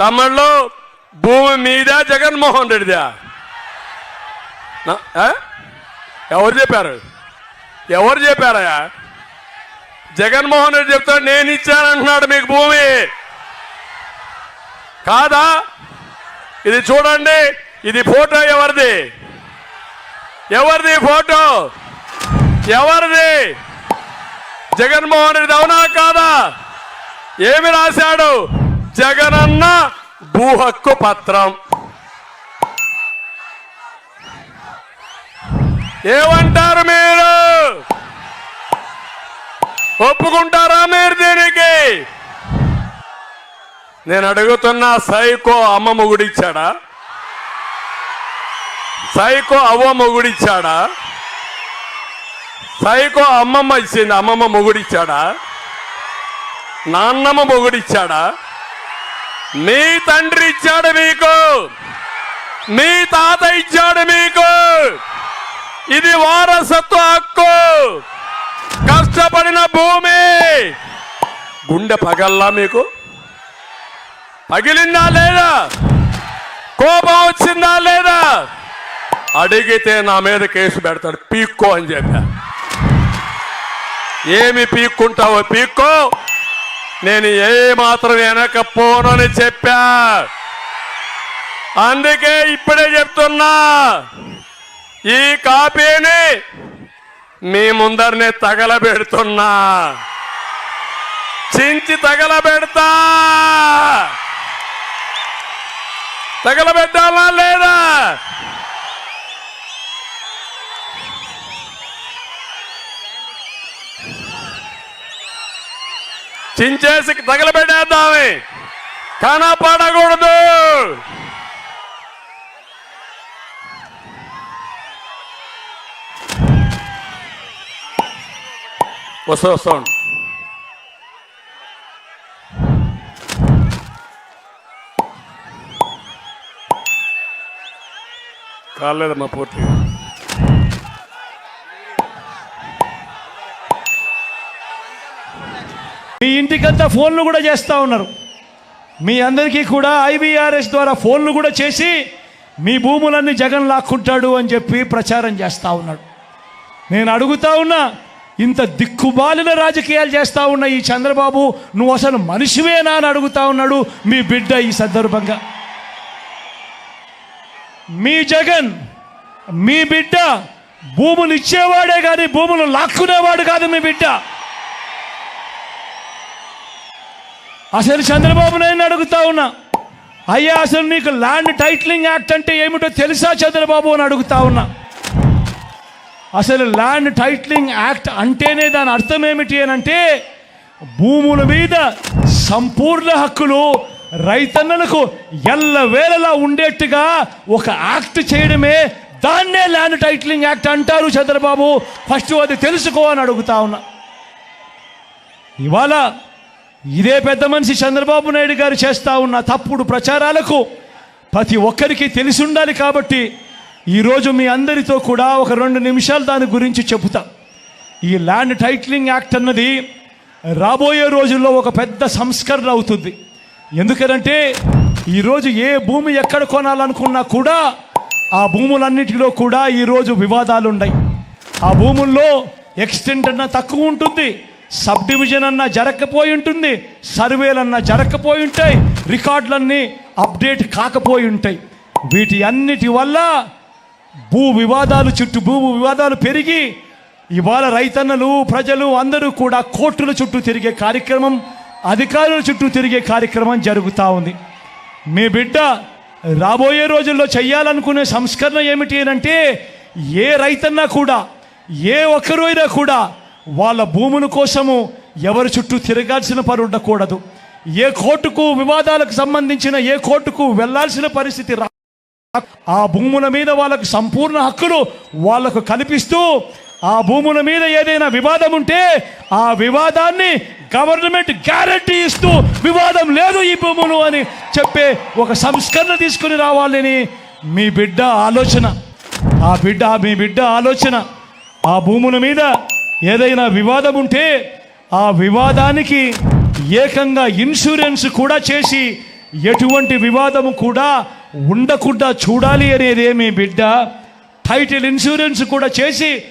తమిళ్లో భూమి మీద జగన్మోహన్ రెడ్డిదా? ఎవరు చెప్పారు? ఎవరు చెప్పారయ్యా? జగన్మోహన్ రెడ్డి చెప్తాడు నేను ఇచ్చానంటున్నాడు మీకు భూమి. కాదా? ఇది చూడండి, ఇది ఫోటో ఎవరిది? ఎవరిది ఫోటో? ఎవరిది? జగన్మోహన్ రెడ్డి అవునా కాదా? ఏమి రాశాడు? జగనన్న భూ హక్కు పత్రం. ఏమంటారు మీరు? ఒప్పుకుంటారా మీరు దీనికి? నేను అడుగుతున్నా, సైకో అమ్మ మొగుడిచ్చాడా? సైకో అవ్వ మొగుడిచ్చాడా? సైకో అమ్మమ్మ ఇచ్చింది, అమ్మమ్మ మొగుడిచ్చాడా? నాన్నమ్మ మొగుడిచ్చాడా? మీ తండ్రి ఇచ్చాడు మీకు, మీ తాత ఇచ్చాడు మీకు. ఇది వారసత్వ హక్కు, కష్టపడిన భూమి. గుండె పగల్లా మీకు? పగిలిందా లేదా? కోపం వచ్చిందా లేదా? అడిగితే నా మీద కేసు పెడతాడు, పీక్కో అని చెప్పా. ఏమి పీక్కుంటావో పీక్కో, నేను ఏ మాత్రం వెనకపోనని చెప్పా. అందుకే ఇప్పుడే చెప్తున్నా, ఈ కాపీని మీ ముందరనే తగలబెడుతున్నా, చించి తగలబెడతా. తగలబెట్టాలా లేదా? చించేసి తగలబెట్టేద్దామే, కనపడకూడదు. వస్తాం. కాలేదమ్మా పూర్తిగా. మీ ఇంటికంతా ఫోన్లు కూడా చేస్తూ ఉన్నారు. మీ అందరికీ కూడా IVRS ద్వారా ఫోన్లు కూడా చేసి మీ భూములన్నీ జగన్ లాక్కుంటాడు అని చెప్పి ప్రచారం చేస్తూ ఉన్నాడు. నేను అడుగుతా ఉన్నా, ఇంత దిక్కుమాలిన రాజకీయాలు చేస్తూ ఉన్న ఈ చంద్రబాబు, నువ్వు అసలు మనిషివేనా అని అడుగుతా ఉన్నాడు మీ బిడ్డ. ఈ సందర్భంగా మీ జగన్, మీ బిడ్డ భూములు ఇచ్చేవాడే కానీ భూములు లాక్కునేవాడు కాదు మీ బిడ్డ. అసలు చంద్రబాబు నాయుడు అడుగుతా ఉన్నా, అయ్యా అసలు నీకు ల్యాండ్ టైటిలింగ్ యాక్ట్ అంటే ఏమిటో తెలుసా చంద్రబాబు అని అడుగుతా ఉన్నా. అసలు ల్యాండ్ టైటిలింగ్ యాక్ట్ అంటేనే దాని అర్థం ఏమిటి అని అంటే, భూముల మీద సంపూర్ణ హక్కులు రైతన్నలకు ఎల్లవేళలా ఉండేట్టుగా ఒక యాక్ట్ చేయడమే, దాన్నే ల్యాండ్ టైటిలింగ్ యాక్ట్ అంటారు చంద్రబాబు. ఫస్ట్ అది తెలుసుకో అని అడుగుతా ఉన్నా. ఇవాళ ఇదే పెద్ద మనిషి చంద్రబాబు నాయుడు గారు చేస్తూ ఉన్న తప్పుడు ప్రచారాలకు ప్రతి ఒక్కరికి తెలిసి ఉండాలి. కాబట్టి ఈరోజు మీ అందరితో కూడా ఒక 2 నిమిషాలు దాని గురించి చెబుతా. ఈ ల్యాండ్ టైటిలింగ్ యాక్ట్ అన్నది రాబోయే రోజుల్లో ఒక పెద్ద సంస్కరణ అవుతుంది. ఎందుకనంటే ఈరోజు ఏ భూమి ఎక్కడ కొనాలనుకున్నా కూడా ఆ భూములన్నిటిలో కూడా ఈరోజు వివాదాలు ఉన్నాయి. ఆ భూముల్లో ఎక్స్టెంట్ అన్న తక్కువ ఉంటుంది, సబ్ డివిజన్ అన్నా జరగకపోయి ఉంటుంది, సర్వేలన్నా జరగకపోయి ఉంటాయి, రికార్డులన్నీ అప్డేట్ కాకపోయి ఉంటాయి. వీటి అన్నిటి వల్ల భూ వివాదాలు పెరిగి ఇవాళ రైతన్నలు, ప్రజలు అందరూ కూడా కోర్టుల చుట్టూ తిరిగే కార్యక్రమం, అధికారుల చుట్టూ తిరిగే కార్యక్రమం జరుగుతూ ఉంది. మీ బిడ్డ రాబోయే రోజుల్లో చేయాలనుకునే సంస్కరణ ఏమిటి అంటే, ఏ రైతన్నా కూడా, ఏ ఒక్కరు అయినా కూడా వాళ్ళ భూముల కోసము ఎవరి చుట్టూ తిరగాల్సిన పని ఉండకూడదు. ఏ కోర్టుకు వివాదాలకు సంబంధించిన ఏ కోర్టుకు వెళ్లాల్సిన పరిస్థితి ఆ భూముల మీద వాళ్ళకు సంపూర్ణ హక్కులు వాళ్లకు కల్పిస్తూ, ఆ భూముల మీద ఏదైనా వివాదం ఉంటే ఆ వివాదాన్ని గవర్నమెంట్ గ్యారంటీ ఇస్తూ, వివాదం లేదు ఈ భూములు అని చెప్పే ఒక సంస్కరణ తీసుకుని రావాలని మీ బిడ్డ ఆలోచన. మీ బిడ్డ ఆలోచన. ఆ భూముల మీద ఏదైనా వివాదం ఉంటే ఆ వివాదానికి ఏకంగా ఇన్సూరెన్స్ కూడా చేసి ఎటువంటి వివాదము కూడా ఉండకుండా చూడాలి అనేదే మీ బిడ్డ. టైటిల్ ఇన్సూరెన్స్ కూడా చేసి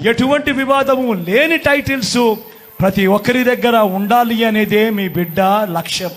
ఎటువంటి వివాదము లేని టైటిల్స్ ప్రతి ఒక్కరి దగ్గర ఉండాలి అనేదే మీ బిడ్డ లక్ష్యం.